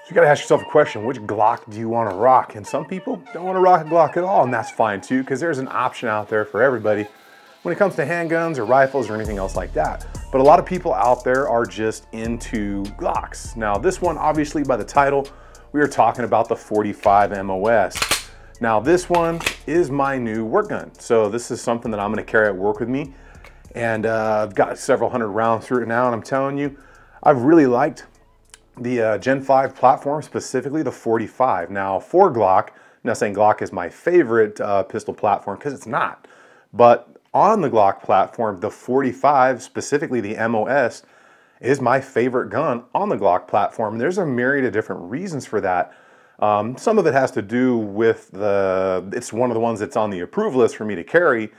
You gotta ask yourself a question, which Glock do you wanna rock? And some people don't wanna rock a Glock at all, and that's fine too, because there's an option out there for everybody when it comes to handguns or rifles or anything else like that. But a lot of people out there are just into Glocks. Now this one, obviously by the title, we are talking about the 45 MOS. Now this one is my new work gun. So this is something that I'm gonna carry at work with me. And I've got several hundred rounds through it now, and I'm telling you, I've really liked the Gen 5 platform, specifically the 45. Now for Glock, I'm not saying Glock is my favorite pistol platform, because it's not. But on the Glock platform, the 45, specifically the MOS, is my favorite gun on the Glock platform. And there's a myriad of different reasons for that. Some of it has to do with it's one of the ones that's on the approval list for me to carry.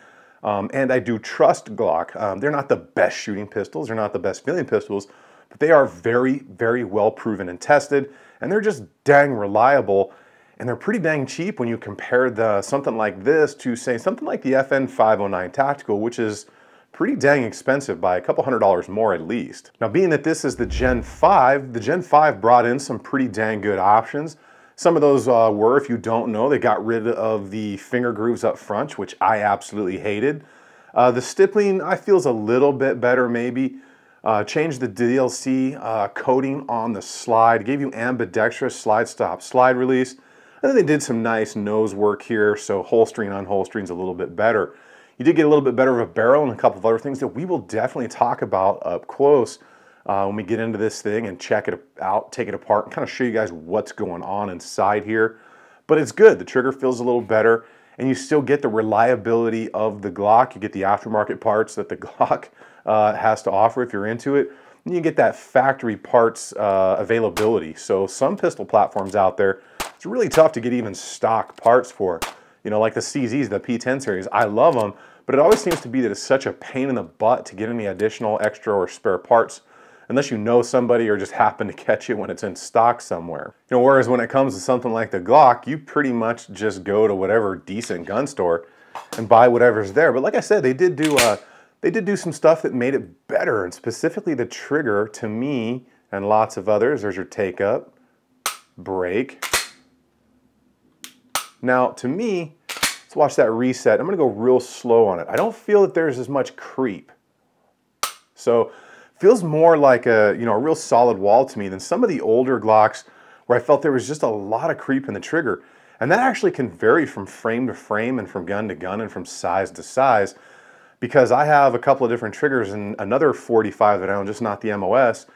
And I do trust Glock. They're not the best shooting pistols, they're not the best feeling pistols, but they are very, very well proven and tested, and they're just dang reliable, and they're pretty dang cheap when you compare something like this to, say, something like the FN 509 Tactical, which is pretty dang expensive by a couple $100 more at least. Now, being that this is the Gen 5 brought in some pretty dang good options. Some of those were, if you don't know, they got rid of the finger grooves up front, which I absolutely hated. The stippling, I feel, is a little bit better maybe. Changed the DLC coating on the slide, gave you ambidextrous slide stop, slide release. And then they did some nice nose work here, so holstering, unholstering is a little bit better. You did get a little bit better of a barrel and a couple of other things that we will definitely talk about up close when we get into this thing and check it out, take it apart, and kind of show you guys what's going on inside here. But it's good. The trigger feels a little better, and you still get the reliability of the Glock. You get the aftermarket parts that the Glock has to offer if you're into it. And you get that factory parts availability. So some pistol platforms out there, it's really tough to get even stock parts for. You know, like the CZs, the P10 series, I love them, but it always seems to be that it's such a pain in the butt to get any additional extra or spare parts unless you know somebody or just happen to catch it when it's in stock somewhere. You know, whereas when it comes to something like the Glock, you pretty much just go to whatever decent gun store and buy whatever's there. But like I said, they did do some stuff that made it better, and specifically the trigger, to me, and lots of others. There's your take up, break. Now, to me, let's watch that reset. I'm gonna go real slow on it. I don't feel that there's as much creep. So, feels more like a real solid wall to me than some of the older Glocks where I felt there was just a lot of creep in the trigger. And that actually can vary from frame to frame and from gun to gun and from size to size, because I have a couple of different triggers and another 45 that I own, just not the MOS,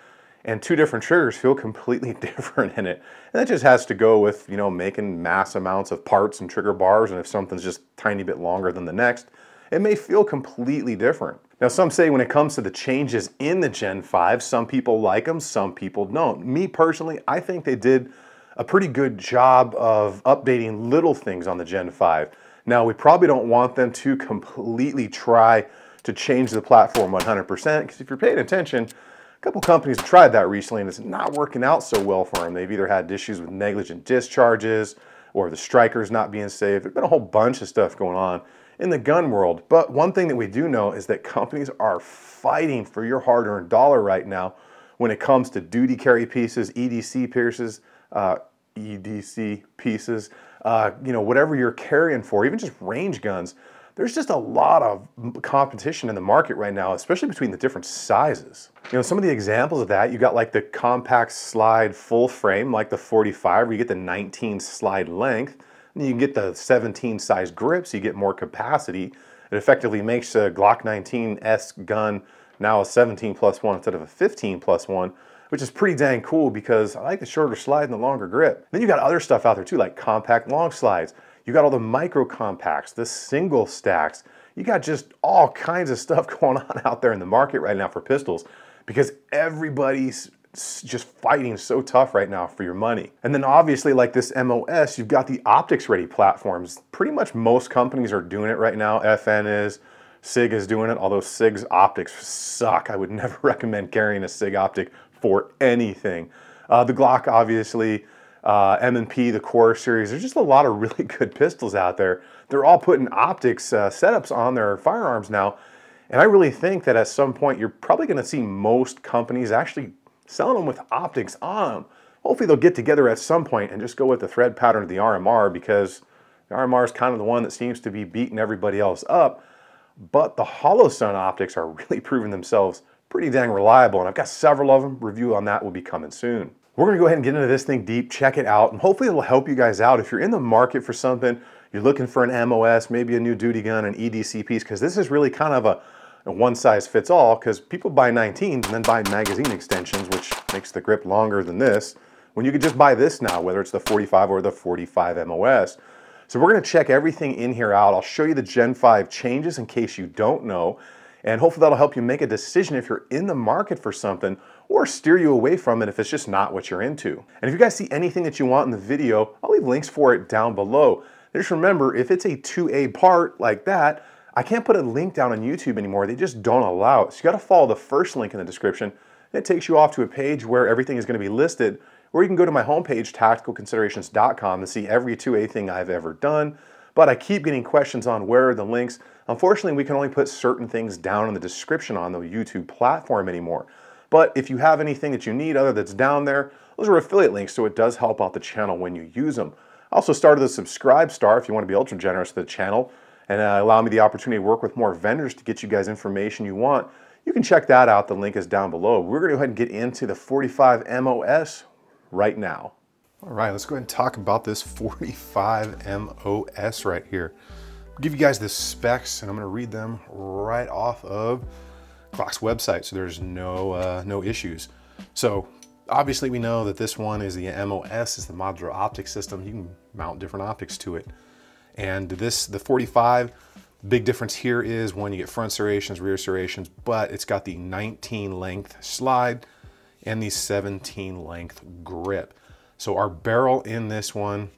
and two different triggers feel completely different in it. And that just has to go with, you know, making mass amounts of parts and trigger bars, and if something's just a tiny bit longer than the next, it may feel completely different. Now, some say when it comes to the changes in the Gen 5, some people like them, some people don't. Me personally, I think they did a pretty good job of updating little things on the Gen 5. Now, we probably don't want them to completely try to change the platform 100%, because if you're paying attention, a couple companies have tried that recently and it's not working out so well for them. They've either had issues with negligent discharges or the strikers not being safe. There's been a whole bunch of stuff going on in the gun world. But one thing that we do know is that companies are fighting for your hard-earned dollar right now when it comes to duty carry pieces, EDC pieces, you know, whatever you're carrying for, even just range guns. There's just a lot of competition in the market right now, especially between the different sizes. You know, some of the examples of that, you got like the compact slide full frame, like the 45, where you get the 19 slide length, and you can get the 17 size grip, so you get more capacity. It effectively makes a Glock 19S gun now a 17+1 instead of a 15+1, which is pretty dang cool because I like the shorter slide and the longer grip. Then you got other stuff out there too, like compact long slides. You got all the micro compacts, the single stacks. You got just all kinds of stuff going on out there in the market right now for pistols, because everybody's just fighting so tough right now for your money. And then obviously, like this MOS, you've got the optics ready platforms. Pretty much most companies are doing it right now. FN is, SIG is doing it, although SIG's optics suck. I would never recommend carrying a SIG optic for anything. The Glock, obviously, M&P, the Core series, there's just a lot of really good pistols out there. They're all putting optics setups on their firearms now. And I really think that at some point, you're probably gonna see most companies actually selling them with optics on them, Hopefully they'll get together at some point and just go with the thread pattern of the RMR, because the RMR is kind of the one that seems to be beating everybody else up. But the hollow sun optics are really proving themselves pretty dang reliable, and I've got several of them. Review on that will be coming soon. We're gonna go ahead and get into this thing deep, check it out, and hopefully it'll help you guys out. If you're in the market for something, you're looking for an MOS, maybe a new duty gun, an EDC piece, because this is really kind of a one size fits all, because people buy 19s and then buy magazine extensions, which makes the grip longer than this, when you could just buy this now, whether it's the 45 or the 45 MOS. So we're gonna check everything in here out. I'll show you the Gen 5 changes in case you don't know, and hopefully that'll help you make a decision if you're in the market for something, or steer you away from it if it's just not what you're into. And if you guys see anything that you want in the video, I'll leave links for it down below. Just remember, if it's a 2A part like that, I can't put a link down on YouTube anymore. They just don't allow it. So you gotta follow the first link in the description, and it takes you off to a page where everything is gonna be listed, or you can go to my homepage, tacticalconsiderations.com, to see every 2A thing I've ever done. But I keep getting questions on where are the links. Unfortunately, we can only put certain things down in the description on the YouTube platform anymore. But if you have anything that you need other that's down there, those are affiliate links, so it does help out the channel when you use them. I also started the subscribe star if you want to be ultra generous to the channel and allow me the opportunity to work with more vendors to get you guys information you want. You can check that out. The link is down below. We're going to go ahead and get into the 45 MOS right now. All right, let's go ahead and talk about this 45 MOS right here. I'll give you guys the specs, and I'm going to read them right off of Glock's website, so there's no issues. So obviously we know that this one is the MOS, is the modular optic system. You can mount different optics to it. And this, the 45, big difference here is when you get front serrations, rear serrations, but it's got the 19 length slide and the 17 length grip. So our barrel in this one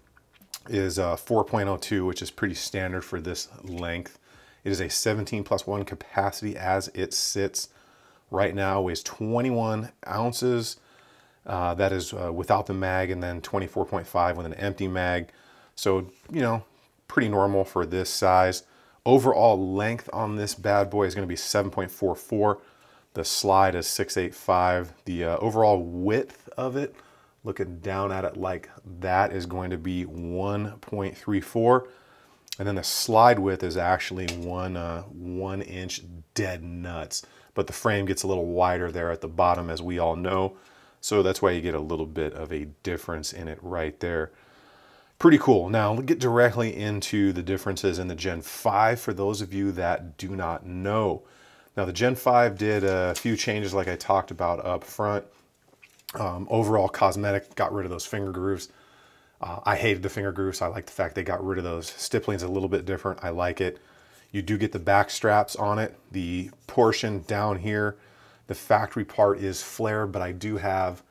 is 4.02, which is pretty standard for this length. It is a 17+1 capacity as it sits right now, weighs 21 ounces. That is without the mag, and then 24.5 with an empty mag. So, you know, pretty normal for this size. Overall length on this bad boy is gonna be 7.44. The slide is 6.85. The overall width of it, looking down at it like that, is going to be 1.34. And then the slide width is actually 1 inch dead nuts. But the frame gets a little wider there at the bottom, as we all know. So that's why you get a little bit of a difference in it right there. Pretty cool. Now we'll get directly into the differences in the Gen 5 for those of you that do not know. Now the Gen 5 did a few changes like I talked about up front. Overall cosmetic, got rid of those finger grooves. I hated the finger grooves. I like the fact they got rid of those. Stipling's a little bit different. I like it. You do get the back straps on it. The portion down here, the factory part is flared, but I do have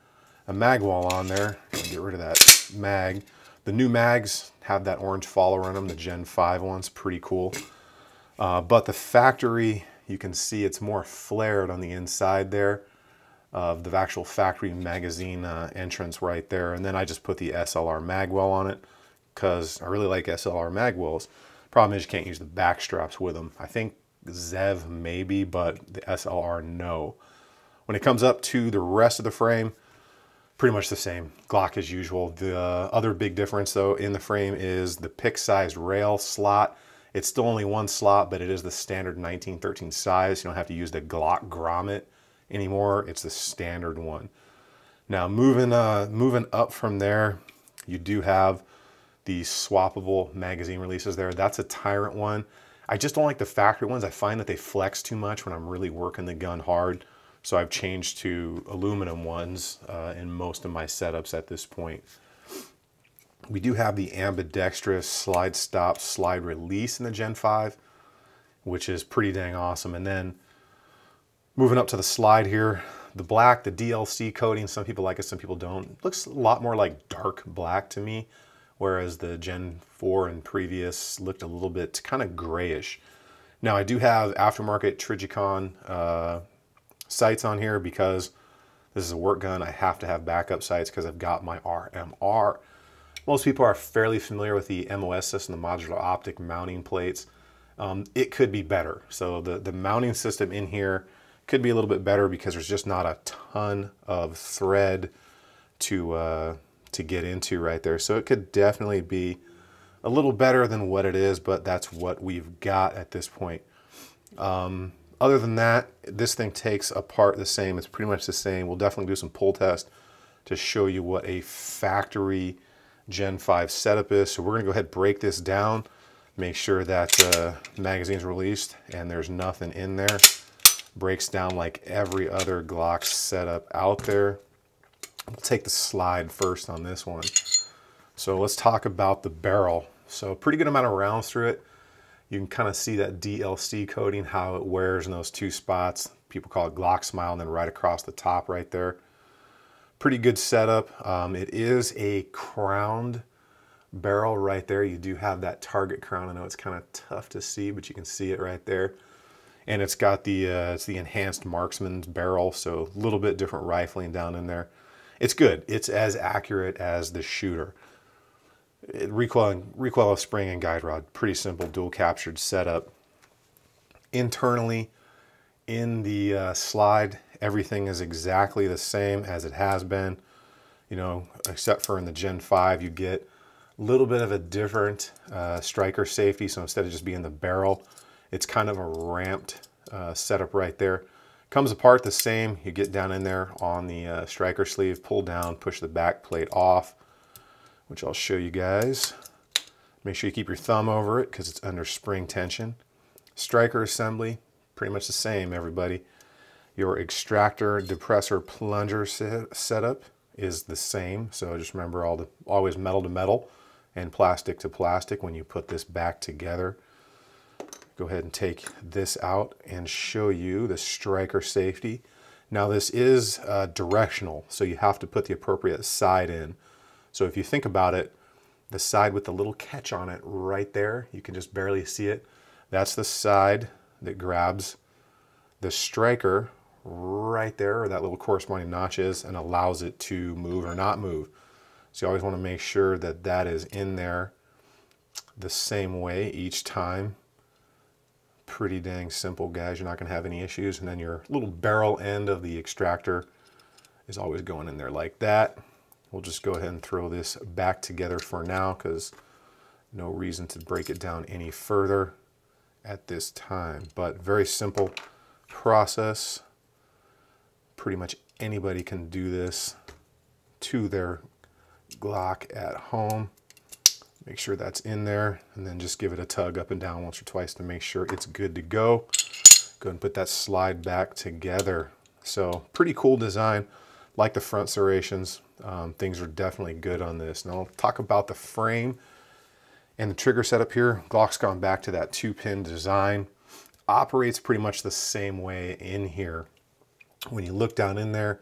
a mag wall on there. Get rid of that mag. The new mags have that orange follower in them. The Gen 5 one's pretty cool. But the factory, you can see it's more flared on the inside there of the actual factory magazine entrance right there. And then I just put the SLR magwell on it because I really like SLR magwells. Problem is you can't use the back straps with them. I think Zev maybe, but the SLR no. When it comes up to the rest of the frame, pretty much the same. Glock as usual. The other big difference though in the frame is the pick size rail slot. It's still only one slot, but it is the standard 1913 size. You don't have to use the Glock grommet anymore. It's the standard one. Now moving up from there, you do have the swappable magazine releases there. That's a Tyrant one. I just don't like the factory ones. I find that they flex too much when I'm really working the gun hard. So I've changed to aluminum ones in most of my setups at this point. We do have the ambidextrous slide stop, slide release in the Gen 5, which is pretty dang awesome. And then moving up to the slide here, the black, the DLC coating, some people like it, some people don't. It looks a lot more like dark black to me, whereas the Gen 4 and previous looked a little bit kind of grayish. Now I do have aftermarket Trigicon sights on here because this is a work gun. I have to have backup sights because I've got my RMR. Most people are fairly familiar with the MOS system, the modular optic mounting plates. It could be better. So the mounting system in here could be a little bit better because there's just not a ton of thread to get into right there. So it could definitely be a little better than what it is, but that's what we've got at this point. Other than that, this thing takes apart the same. It's pretty much the same. We'll definitely do some pull test to show you what a factory Gen 5 setup is. So we're gonna go ahead and break this down, make sure that the magazine's released and there's nothing in there. Breaks down like every other Glock setup out there. We'll take the slide first on this one. So let's talk about the barrel. So pretty good amount of rounds through it. You can kind of see that DLC coating, how it wears in those two spots. People call it Glock Smile, and then right across the top right there. Pretty good setup. It is a crowned barrel right there. You do have that target crown. I know it's kind of tough to see, but you can see it right there. And it's got the it's the enhanced marksman's barrel, so a little bit different rifling down in there. It's good. It's as accurate as the shooter. Recoil of spring and guide rod. Pretty simple dual captured setup. Internally in the slide, everything is exactly the same as it has been, you know, except for in the Gen 5 you get a little bit of a different striker safety. So instead of just being the barrel, it's kind of a ramped setup right there. Comes apart the same. You get down in there on the striker sleeve, pull down, push the back plate off, which I'll show you guys. Make sure you keep your thumb over it because it's under spring tension. Striker assembly, pretty much the same, everybody. Your extractor, depressor, plunger setup is the same. So just remember always metal to metal and plastic to plastic when you put this back together. Go ahead and take this out and show you the striker safety. Now this is directional, so you have to put the appropriate side in. So if you think about it, the side with the little catch on it right there, you can just barely see it. That's the side that grabs the striker right there, or that little corresponding notch is, and allows it to move or not move. So you always want to make sure that that is in there the same way each time. Pretty dang simple, guys. You're not going to have any issues. And then your little barrel end of the extractor is always going in there like that. We'll just go ahead and throw this back together for now because no reason to break it down any further at this time. But very simple process. Pretty much anybody can do this to their Glock at home. Make sure that's in there and then just give it a tug up and down once or twice to make sure it's good to go. Go ahead and put that slide back together. So pretty cool design. Like the front serrations, things are definitely good on this. Now I'll talk about the frame and the trigger setup here. Glock's gone back to that 2-pin design. Operates pretty much the same way in here. When you look down in there,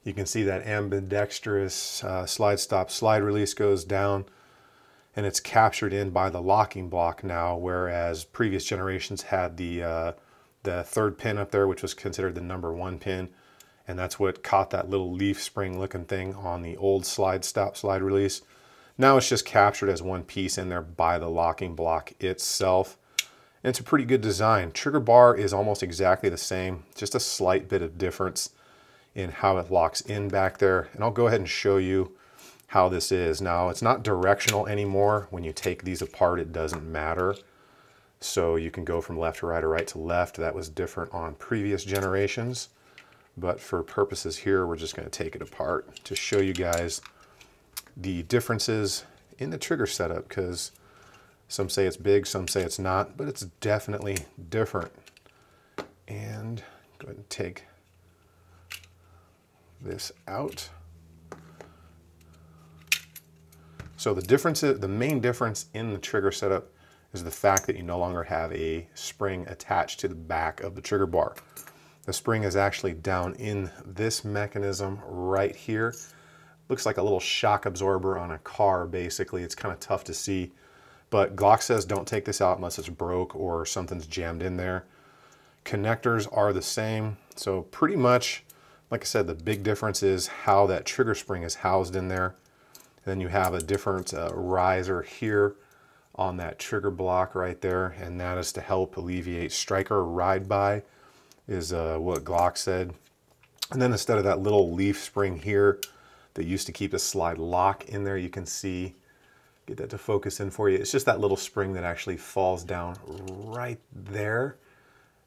you can see that ambidextrous slide stop, slide release goes down, and it's captured in by the locking block now, whereas previous generations had the third pin up there, which was considered the #1 pin. And that's what caught that little leaf spring looking thing on the old slide stop, slide release. Now it's just captured as one piece in there by the locking block itself. And it's a pretty good design. Trigger bar is almost exactly the same, just a slight bit of difference in how it locks in back there. And I'll go ahead and show you how this is. Now it's not directional anymore. When you take these apart, it doesn't matter. So you can go from left to right or right to left. That was different on previous generations. But for purposes here, we're just going to take it apart to show you guys the differences in the trigger setup, because some say it's big, some say it's not, but it's definitely different. And go ahead and take this out. So the main difference in the trigger setup is the fact that you no longer have a spring attached to the back of the trigger bar. The spring is actually down in this mechanism right here. Looks like a little shock absorber on a car, basically. It's kind of tough to see, but Glock says don't take this out unless it's broke or something's jammed in there. Connectors are the same. So pretty much, like I said, the big difference is how that trigger spring is housed in there. And then you have a different riser here on that trigger block right there, and that is to help alleviate striker ride by, is what Glock said. And then instead of that little leaf spring here, that used to keep the slide lock in there. You can see, get that to focus in for you. It's just that little spring that actually falls down right there.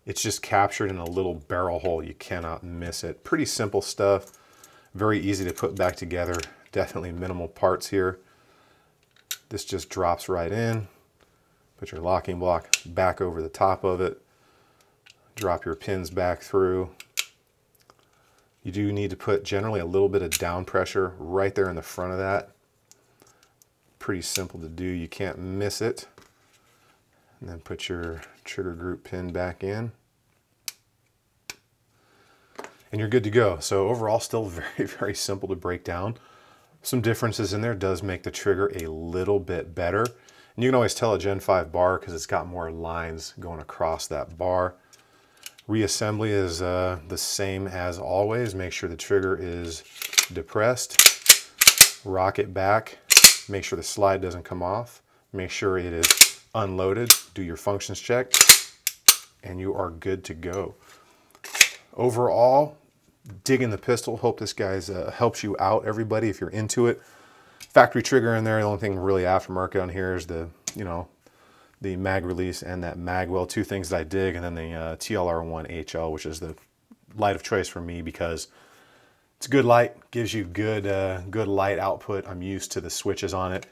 It's just captured in a little barrel hole. You cannot miss it. Pretty simple stuff. Very easy to put back together. Definitely minimal parts here. This just drops right in. Put your locking block back over the top of it. Drop your pins back through. You do need to put generally a little bit of down pressure right there in the front of that. Pretty simple to do. You can't miss it. And then put your trigger group pin back in. And you're good to go. So overall, still very, very simple to break down. Some differences in there does make the trigger a little bit better. And you can always tell a Gen 5 bar because it's got more lines going across that bar. Reassembly is the same as always. Make sure the trigger is depressed. Rock it back. Make sure the slide doesn't come off. Make sure it is unloaded. Do your functions check. And you are good to go. Overall, digging the pistol. Hope this guy's helps you out, everybody, if you're into it. Factory trigger in there. The only thing really aftermarket on here is the, you know, the mag release and that mag well. Two things that I dig, and then the TLR1 HL, which is the light of choice for me because it's good light, gives you good good light output. I'm used to the switches on it,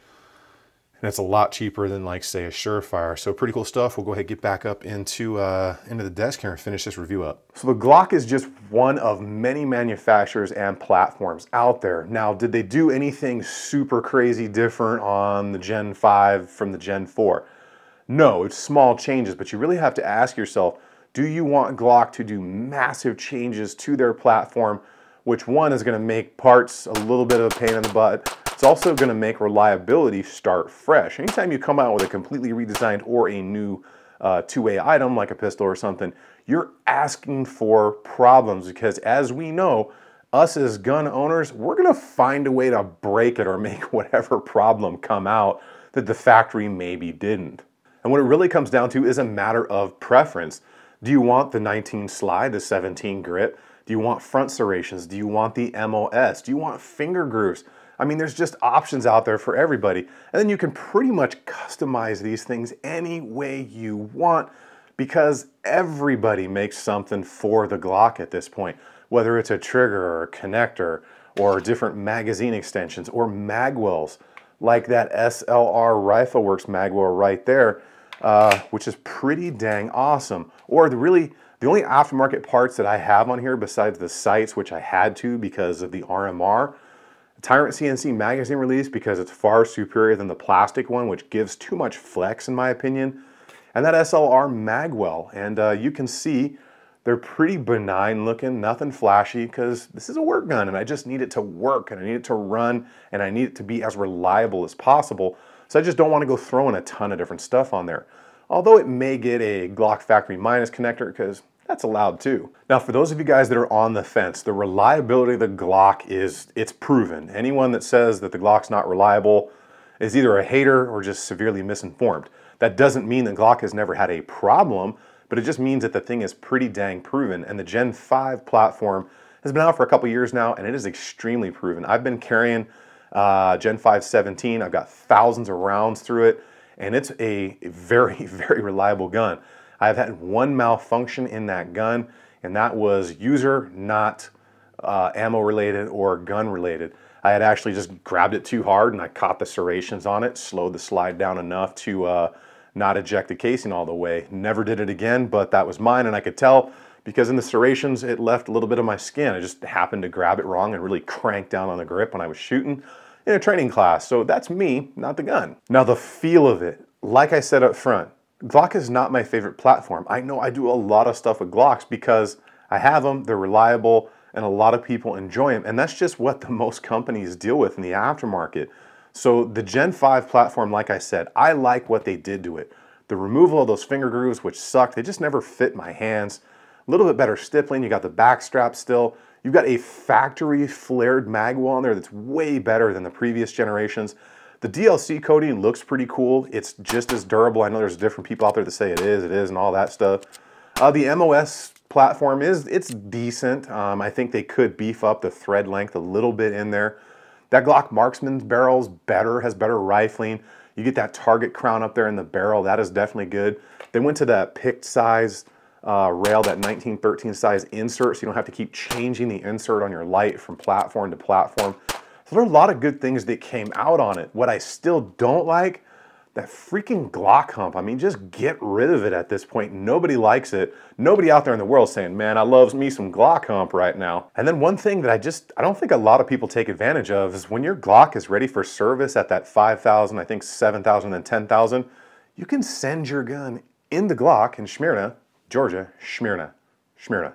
and it's a lot cheaper than, like, say, a Surefire. So pretty cool stuff. We'll go ahead and get back up into the desk here and finish this review up. So the Glock is just one of many manufacturers and platforms out there. Now, did they do anything super crazy different on the Gen 5 from the Gen 4? No, it's small changes, but you really have to ask yourself, do you want Glock to do massive changes to their platform, which one is going to make parts a little bit of a pain in the butt? It's also going to make reliability start fresh. Anytime you come out with a completely redesigned or a new two-way item like a pistol or something, you're asking for problems because, as we know, us as gun owners, we're going to find a way to break it or make whatever problem come out that the factory maybe didn't. And what it really comes down to is a matter of preference. Do you want the 19 slide, the 17 grit? Do you want front serrations? Do you want the MOS? Do you want finger grooves? I mean, there's just options out there for everybody. And then you can pretty much customize these things any way you want because everybody makes something for the Glock at this point, whether it's a trigger or a connector or different magazine extensions or magwells, like that SLR Rifleworks magwell right there, which is pretty dang awesome. Or the only aftermarket parts that I have on here besides the sights, which I had to because of the RMR, Tyrant CNC magazine release because it's far superior than the plastic one, which gives too much flex in my opinion, and that SLR magwell. And you can see they're pretty benign looking, nothing flashy, because this is a work gun and I just need it to work and I need it to run and I need it to be as reliable as possible. So I just don't want to go throwing a ton of different stuff on there. Although it may get a Glock Factory Minus connector because that's allowed too. Now, for those of you guys that are on the fence, the reliability of the Glock it's proven. Anyone that says that the Glock's not reliable is either a hater or just severely misinformed. That doesn't mean that Glock has never had a problem, but it just means that the thing is pretty dang proven. And the Gen 5 platform has been out for a couple years now and it is extremely proven. I've been carrying Gen 5 17. I've got thousands of rounds through it, and it's a very, very reliable gun. I've had one malfunction in that gun, and that was user, not ammo related or gun related. I had actually just grabbed it too hard and I caught the serrations on it, slowed the slide down enough to not eject the casing all the way. Never did it again, but that was mine, and I could tell because in the serrations it left a little bit of my skin. I just happened to grab it wrong and really crank down on the grip when I was shooting in a training class. So that's me, not the gun. Now the feel of it, like I said up front, Glock is not my favorite platform. I know I do a lot of stuff with Glocks because I have them, they're reliable, and a lot of people enjoy them. And that's just what the most companies deal with in the aftermarket. So the Gen 5 platform, like I said, I like what they did to it. The removal of those finger grooves, which sucked, they just never fit my hands. A little bit better stippling, you got the back strap still. You've got a factory flared magwell on there that's way better than the previous generations. The DLC coating looks pretty cool. It's just as durable. I know there's different people out there that say it is, and all that stuff. The MOS platform it's decent. I think they could beef up the thread length a little bit in there. That Glock Marksman's barrel's better, has better rifling. You get that target crown up there in the barrel. That is definitely good. They went to that picked size rail, that 1913 size insert, so you don't have to keep changing the insert on your light from platform to platform. So there are a lot of good things that came out on it. What I still don't like, that freaking Glock hump. I mean, just get rid of it at this point. Nobody likes it. Nobody out there in the world saying, man, I love me some Glock hump right now. And then one thing that I don't think a lot of people take advantage of is when your Glock is ready for service at that 5,000, I think 7,000 and 10,000, you can send your gun in the Glock in Smyrna, Georgia, Smyrna,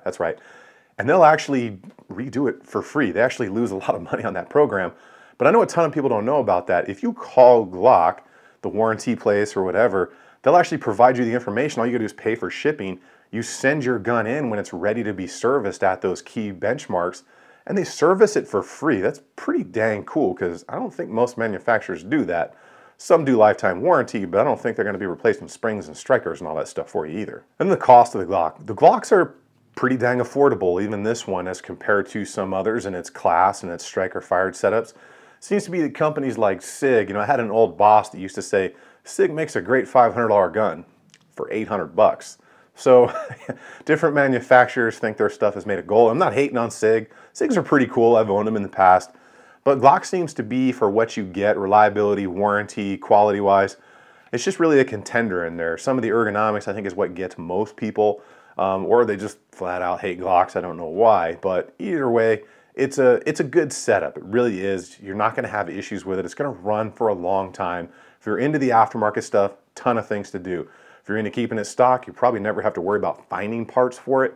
that's right. And they'll actually redo it for free. They actually lose a lot of money on that program. But I know a ton of people don't know about that. If you call Glock, the warranty place or whatever, they'll actually provide you the information. All you gotta do is pay for shipping. You send your gun in when it's ready to be serviced at those key benchmarks, and they service it for free. That's pretty dang cool, because I don't think most manufacturers do that. Some do lifetime warranty, but I don't think they're gonna be replacing springs and strikers and all that stuff for you either. And the cost of the Glock. The Glocks are pretty dang affordable, even this one, as compared to some others in its class and its striker fired setups. Seems to be that companies like SIG, I had an old boss that used to say, SIG makes a great $500 gun for 800 bucks. So different manufacturers think their stuff is made of gold. I'm not hating on SIG. SIGs are pretty cool. I've owned them in the past. But Glock seems to be, for what you get, reliability, warranty, quality-wise, it's just really a contender in there. Some of the ergonomics, I think, is what gets most people, or they just flat out hate Glocks. I don't know why, but either way, it's a good setup. It really is. You're not gonna have issues with it. It's gonna run for a long time. If you're into the aftermarket stuff, ton of things to do. If you're into keeping it stock, you probably never have to worry about finding parts for it.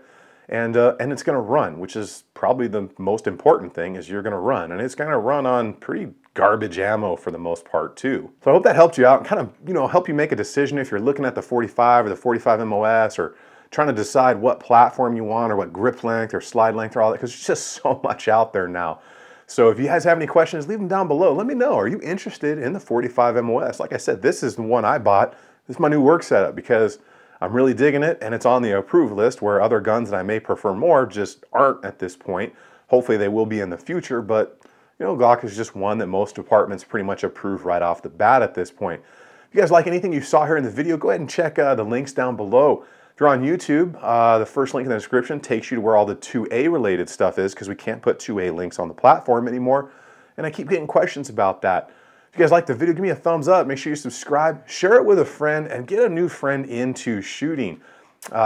And it's gonna run, which is probably the most important thing, is you're gonna run. And it's gonna run on pretty garbage ammo for the most part too. So I hope that helped you out and kind of, help you make a decision if you're looking at the 45 or the 45 MOS, or trying to decide what platform you want or what grip length or slide length or all that, because there's just so much out there now. So if you guys have any questions, leave them down below. Let me know. Are you interested in the 45 MOS? Like I said, this is the one I bought. This is my new work setup because I'm really digging it, and it's on the approved list, where other guns that I may prefer more just aren't at this point. Hopefully they will be in the future, but Glock is just one that most departments pretty much approve right off the bat at this point. If you guys like anything you saw here in the video, go ahead and check the links down below. If you're on YouTube, the first link in the description takes you to where all the 2A related stuff is, because we can't put 2A links on the platform anymore. And I keep getting questions about that. If you guys like the video, give me a thumbs up. Make sure you subscribe, share it with a friend, and get a new friend into shooting.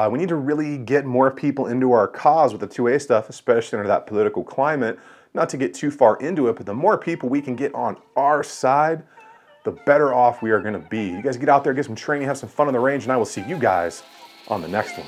We need to really get more people into our cause with the 2A stuff, especially under that political climate. Not to get too far into it, but the more people we can get on our side, the better off we are going to be. You guys get out there, get some training, have some fun on the range, and I will see you guys on the next one.